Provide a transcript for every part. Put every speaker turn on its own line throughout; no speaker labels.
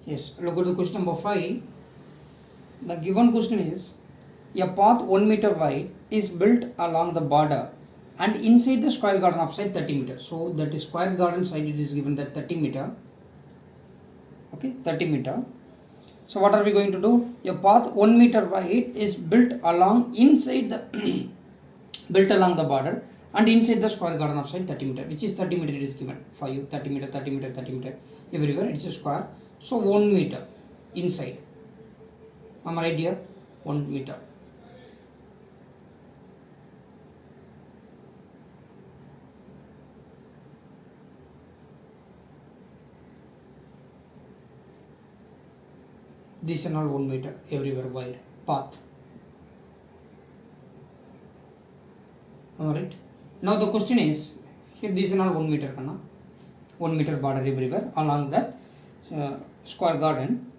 Yes, look at the question number 5. The given question is, a path 1 meter wide is built along the border and inside the square garden of side 30 meters. So that is square garden side, it is given that 30 meter. Okay, 30 meter. So what are we going to do? A path 1 meter wide is built along inside the built along the border and inside the square garden of side 30 meter, which is 30 meter it is given for you. 30 meter, 30 meter, 30 meter, everywhere it's a square. So 1 meter inside. Am I right here? 1 meter. This is not 1 meter everywhere wide path. Alright. Now the question is, here this is not 1 meter, 1 meter border everywhere along the square garden.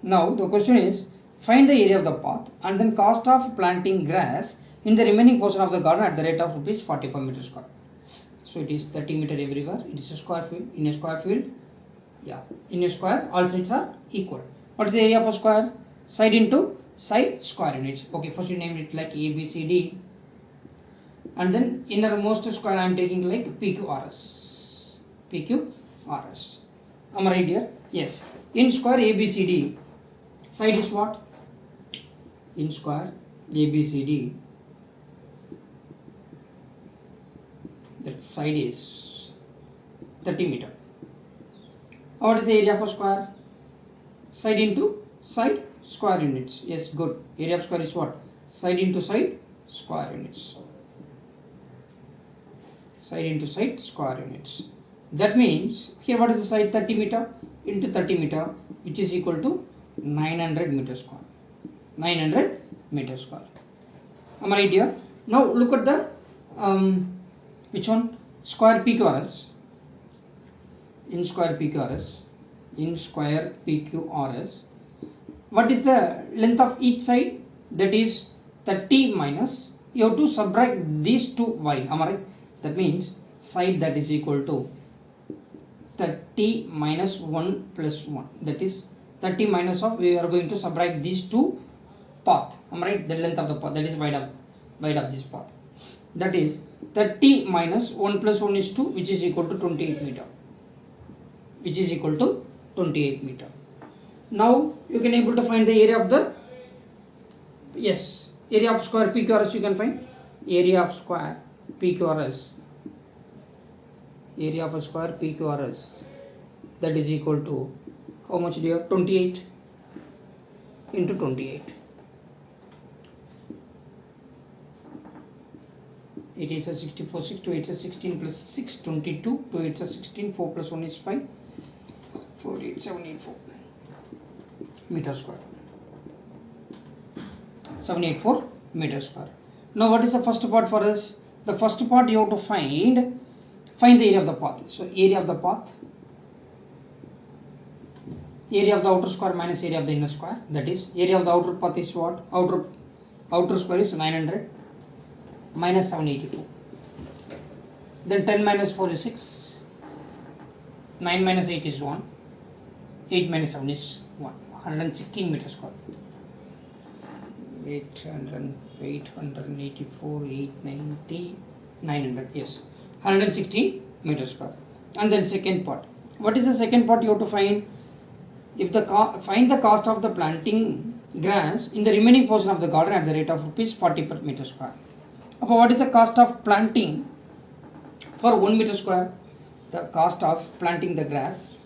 Now the question is, find the area of the path and then cost of planting grass in the remaining portion of the garden at the rate of rupees 40 per meter square. So it is 30 meter everywhere. It is a square field. In a square field, yeah, in a square all sides are equal. What is the area of a square? Side into side, square units. Okay, first you name it like A, B, C, D, and then innermost square I am taking like PQRS. PQRS. Am I right here? Yes. In square ABCD, side is what? In square ABCD, that side is 30 meter. What is the area for square? Side into side, square units. Yes, good. Area of square is what? Side into side, square units. Side into side, square units. That means here what is the side? 30 meter into 30 meter, which is equal to 900 meter square. 900 meter square. Am I right here? Now look at the which one? Square PQRS. In square PQRS. In square PQRS. What is the length of each side? That is 30 minus. You have to subtract these two y. Am I right? That means side that is equal to 30 minus 1 plus 1. That is 30 minus of, we are going to subtract these two path. Am I right? The length of the path, that is wide of this path. That is 30 minus 1 plus 1 is 2, which is equal to 28 meter. Which is equal to 28 meter. Now you can able to find the area of the, yes, area of square PQRS you can find. Area of square PQRS. Area of a square PQRS, that is equal to, how much do you have? 28 into 28. It is a 64, 6 to 8 is 16 plus 6, 22, 2 8 is 16, 4 plus 1 is 5, 4 8 7 8 4 meter square. 784 meter square. Now what is the first part for us? The first part you have to find the area of the path. So area of the path, area of the outer square minus area of the inner square, that is area of the outer path is what? Outer square is 900 minus 784. Then 10 minus 4 is 6, 9 minus 8 is 1, 8 minus 7 is 1, 116 meter square. 800, 884, 890, 900, yes, 116 meter square. And then second part. What is the second part you have to find? If the find the cost of the planting grass in the remaining portion of the garden at the rate of rupees 40 per meter square. But what is the cost of planting for 1 meter square? The cost of planting the grass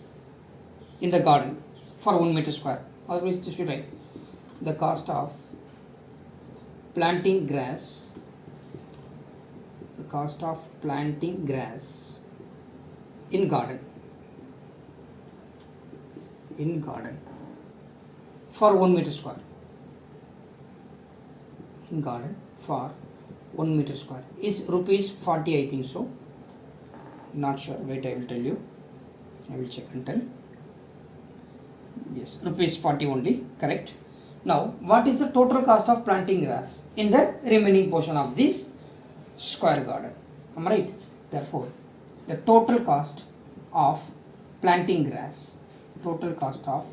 in the garden for 1 meter square. Otherwise, this should write the cost of planting grass. The cost of planting grass in garden. In garden for 1 meter square. In garden for 1 meter square is rupees 40, I think so. Not sure. Wait, I will tell you. I will check and tell. Yes, rupees 40 only. Correct. Now, what is the total cost of planting grass in the remaining portion of this square garden? Am I right? Therefore, the total cost of planting grass total cost of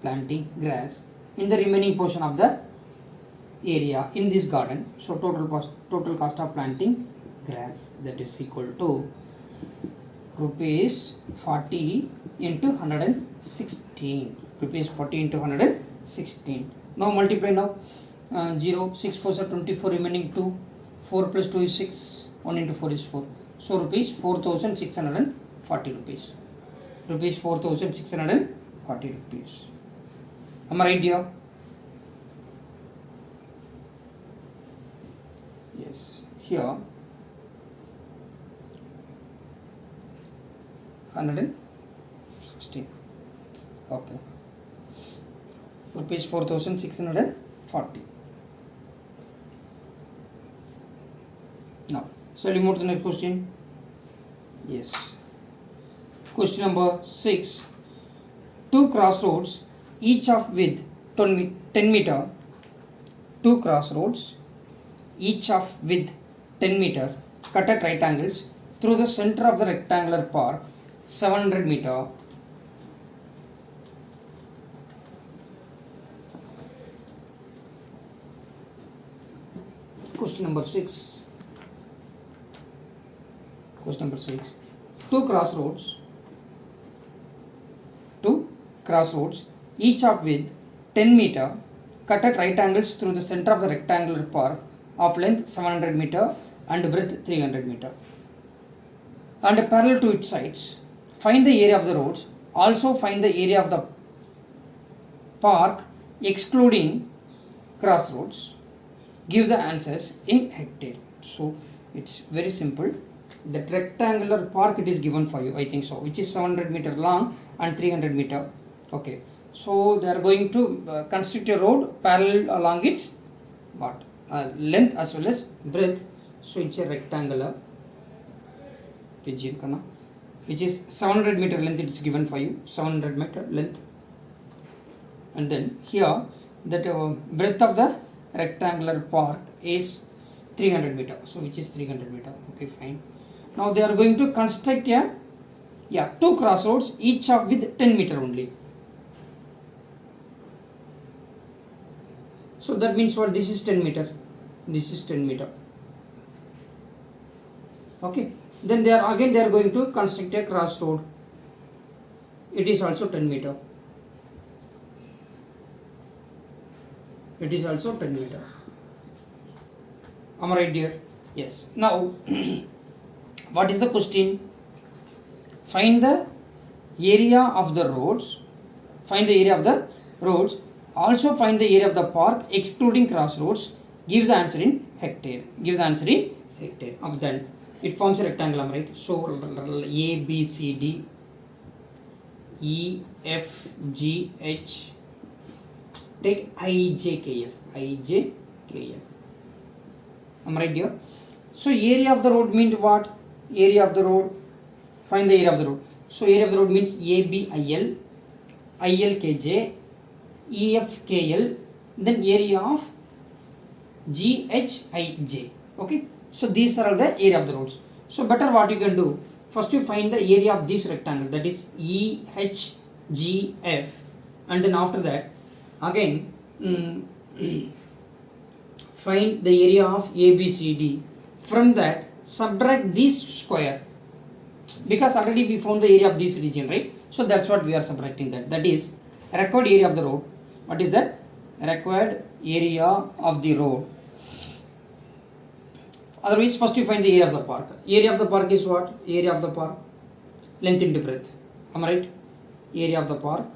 planting grass in the remaining portion of the area in this garden. So total cost of planting grass, that is equal to rupees 40 into 116. Rupees 40 into 116. Now multiply now. 0, 6 4 are 24, remaining 2, 4 plus 2 is 6, 1 into 4 is 4. So rupees 4,640 rupees. Rupees 4,640 rupees. Am I right here? Yes. Here 116. Okay. Rupees 4,640. Now, shall we move to the next question? Yes. Question number 6. Two crossroads, each of width 10 meter. Two crossroads, each of width 10 meter, cut at right angles through the center of the rectangular park 700 meter. Question number 6. Question number 6. Two crossroads, each of width 10 meter, cut at right angles through the center of the rectangular park of length 700 meter and breadth 300 meter. And parallel to its sides, find the area of the roads. Also find the area of the park excluding crossroads. Give the answers in hectare. So it's very simple. That rectangular park it is given for you, I think so, which is 700 meter long and 300 meter. Okay, so they are going to construct a road parallel along its what length as well as breadth. So it's a rectangular region which is 700 meter length. It is given for you, 700 meter length. And then here that breadth of the rectangular park is 300 meter, so which is 300 meter. Okay, fine. Now they are going to construct two crossroads, each of with 10 meter only. So that means what? This is 10 meter, this is 10 meter. Okay, then they are going to construct a crossroad. It is also 10 meter. It is also 10 meter. Am I right, dear? Yes. Now what is the question? Find the area of the roads. Find the area of the roads. Also find the area of the park excluding crossroads. Give the answer in hectare. Give the answer in hectare. Then it forms a rectangle, right? So A, B, C, D, E, F, G, H. Take I, J, K, L. I, J, K, L. Am I right, dear? So area of the road means what? Area of the road. Find the area of the road. So area of the road means ABIL, ILKJ, EFKL, then area of GHIJ. Okay. So these are all the area of the roads. So better what you can do. First you find the area of this rectangle, that is EHGF, and then after that again find the area of ABCD. From that subtract this square, because already we found the area of this region, right? So that's what we are subtracting. That is required area of the road. What is that? Required area of the road. Otherwise first you find the area of the park. Area of the park is what? Area of the park, length into breadth. Am I right? Area of the park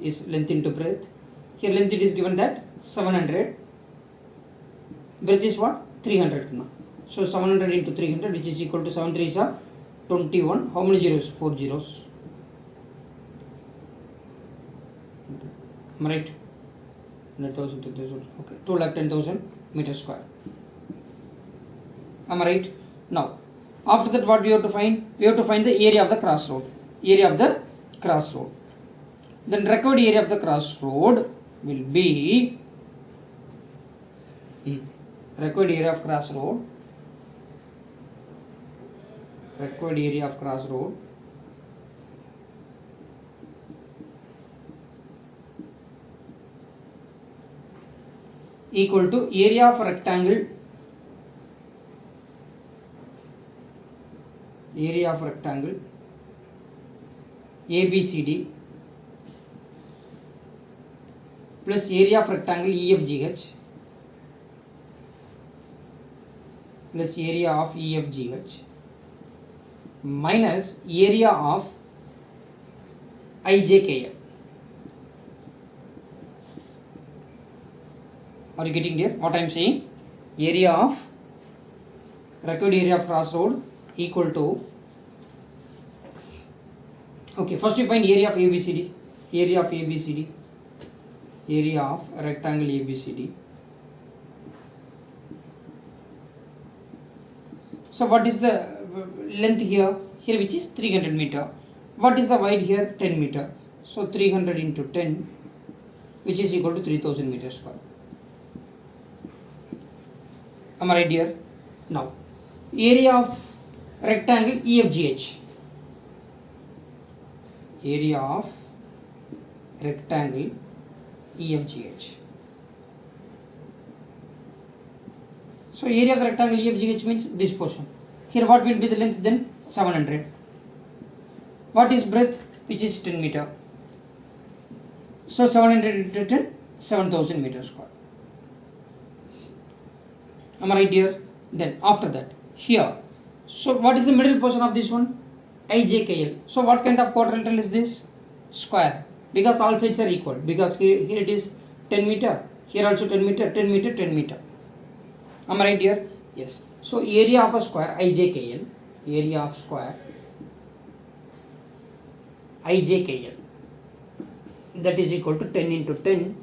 is length into breadth. Here length it is given that 700, breadth is what? 300. So 700 into 300, which is equal to 7 3s are 21. How many zeros? 4 zeros. Am I right? 100,000, 10,000. Okay, 2,10,000 meter square. Am I right? Now, after that, what we have to find? We have to find the area of the crossroad. Area of the crossroad. Then required area of the crossroad will be required area of crossroad. Required area of crossroad equal to area of rectangle ABCD plus area of rectangle EFGH plus area of EFGH minus area of IJKL. Are you getting there what I am saying? Area of required area of crossroad equal to, okay, first we find area of ABCD, area of rectangle ABCD. So what is the length here which is 300 meter. What is the wide here? 10 meter. So 300 into 10 which is equal to 3000 meters square. Am I right here? Now area of rectangle EFGH, area of rectangle EFGH. So area of the rectangle EFGH means this portion. Here what will be the length then? 700. What is breadth? Which is 10 meter. So 700 into 10, 7000 meters square. Am I right here? Then after that here. So what is the middle portion of this one? IJKL. So what kind of quadrangle is this? Square. Because all sides are equal. Because here it is 10 meter. Here also 10 meter, 10 meter, 10 meter. Am I right here? Yes. So area of a square IJKL, area of square IJKL, that is equal to 10 into 10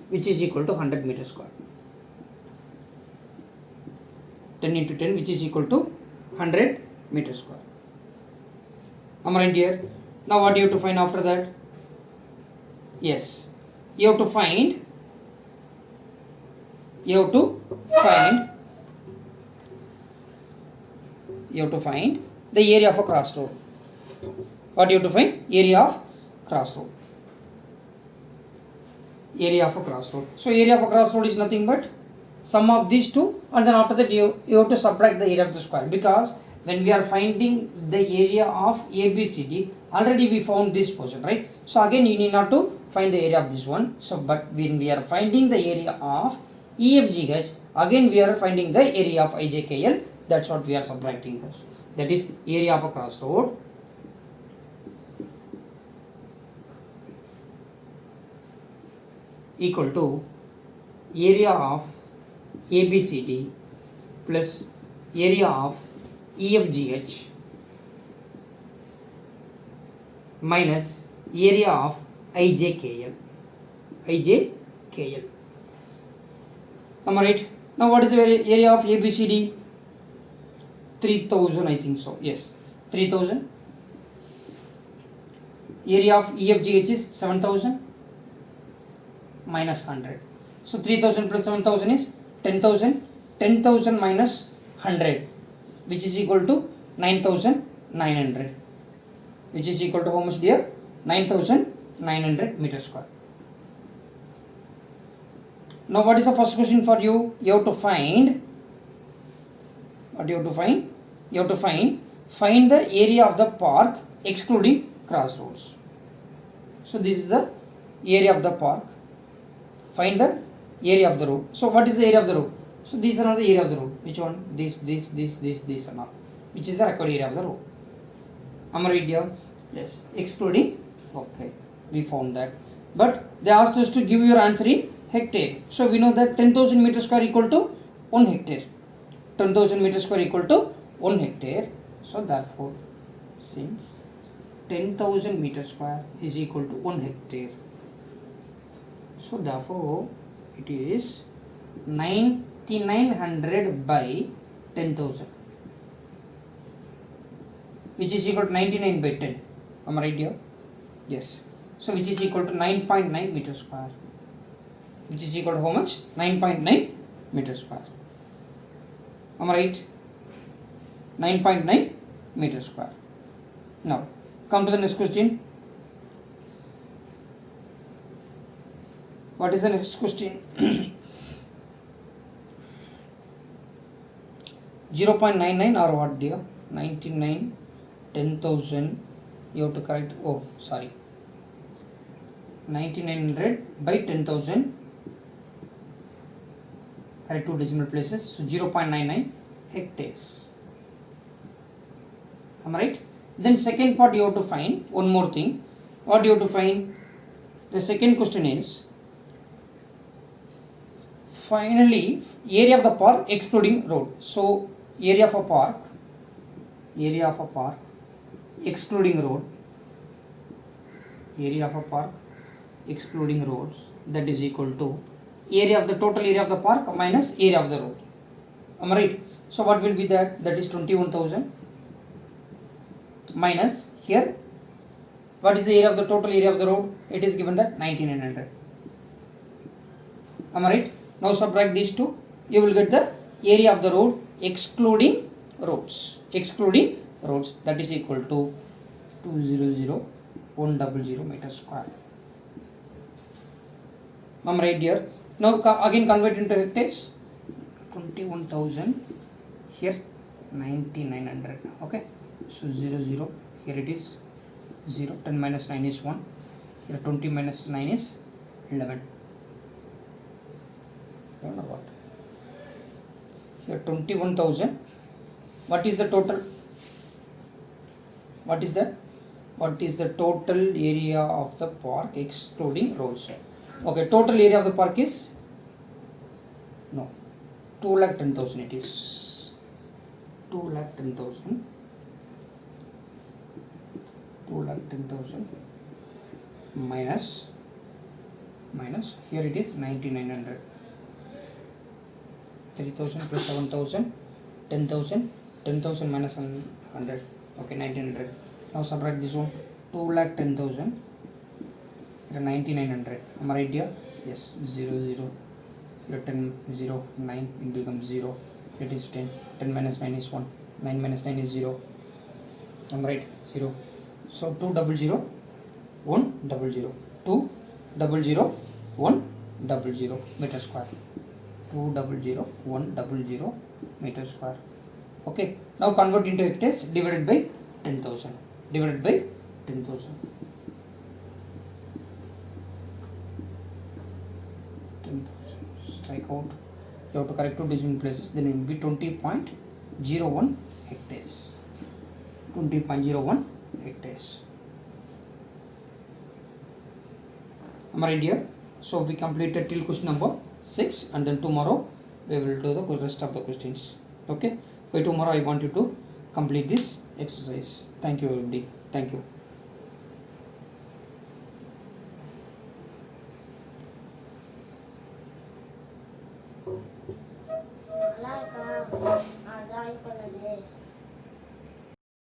which is equal to 100 meters square. 10 into 10 which is equal to 100 meters square. Am I right here? Now what you have to find after that? Yes, you have to find the area of a crossroad. What you have to find? Area of crossroad. Area of a crossroad. So area of a crossroad is nothing but sum of these two, and then after that you have to subtract the area of the square, because when we are finding the area of ABCD, already we found this portion, right? So again you need not to find the area of this one. So but when we are finding the area of EFGH, again we are finding the area of IJKL. That's what we are subtracting this. That is area of a crossroad equal to area of ABCD plus area of EFGH minus area of IJKL. Am I right? Now what is the area of ABCD? 3000, I think so. Yes, 3000. Area of EFGH is 7000 minus 100. So 3000 plus 7000 is 10,000. 10,000 minus 100, which is equal to 9,900. Which is equal to how much, dear? 9,900 meters square. Now what is the first question for you? You have to find, what you have to find? You have to find the area of the park excluding crossroads. So this is the area of the park. Find the area of the road. So what is the area of the road? So these are not the area of the road. Which one? This and all. Which is the required area of the road. Am I right here? Yes. Excluding. Okay. We found that. But they asked us to give your answer in hectare. So we know that 10,000 meters square equal to 1 hectare. 10,000 meters square equal to 1 hectare. So therefore, since 10,000 meters square is equal to 1 hectare, so therefore it is 9900 by 10,000, which is equal to 99 by 10. Am I right here? Yes. So which is equal to 9.9 meters square, which is equal to how much? 9.9 meters square. Am I right? 9.9 meters square. Now come to the next question. What is the next question? 0.99 or what dear? 99, 10,000. You have to correct. Oh, sorry. 9900 by 10,000. Correct two decimal places. So 0.99 hectares. Am I right? Then second part you have to find one more thing. What you have to find? The second question is finally area of the park excluding road. So area of a park excluding road, area of a park excluding roads, that is equal to area of the total area of the park minus area of the road. Am I right? So what will be that? That is 21,000 minus here. What is the area of the total area of the road? It is given that 1900. Am I right? Now subtract these two. You will get the area of the road excluding roads. That is equal to 200,100 meters square. Am I right here? Now again convert into hectares. 21,000 here 9,900. Okay. So 0 here it is 0. 10 minus 9 is 1. Here 20 minus 9 is 11. Or what? Here 21,000. What is the total? What is that? What is the total area of the park excluding roads? Okay, total area of the park is no 2,10,000. It is 2,10,000. 2,10,000 minus here it is 9,900. 3,000 plus 7,000, 10,000, 10,000 minus 100. Okay, 1,900. Now subtract this one. 2,10,000. 9,900. Am I right here? Yes. 0, 0. Here 10, 0, 9. It becomes 0. It is 10. 10 minus 9 is 1. 9 minus 9 is 0. Am I right? 0. So 200, 100. 200, 100 meter square. 200, 100 meter square. Okay. Now convert into hectares divided by 10,000. Divided by 10,000. 10,000. Strike out. You have to correct two decimal places. Then it will be 20.01 hectares. 20.01 hectares. Am I right here? So we completed till question number 6, and then tomorrow we will do the rest of the questions. Okay. By tomorrow I want you to complete this exercise. Thank you everybody. Thank you.
Alaikum.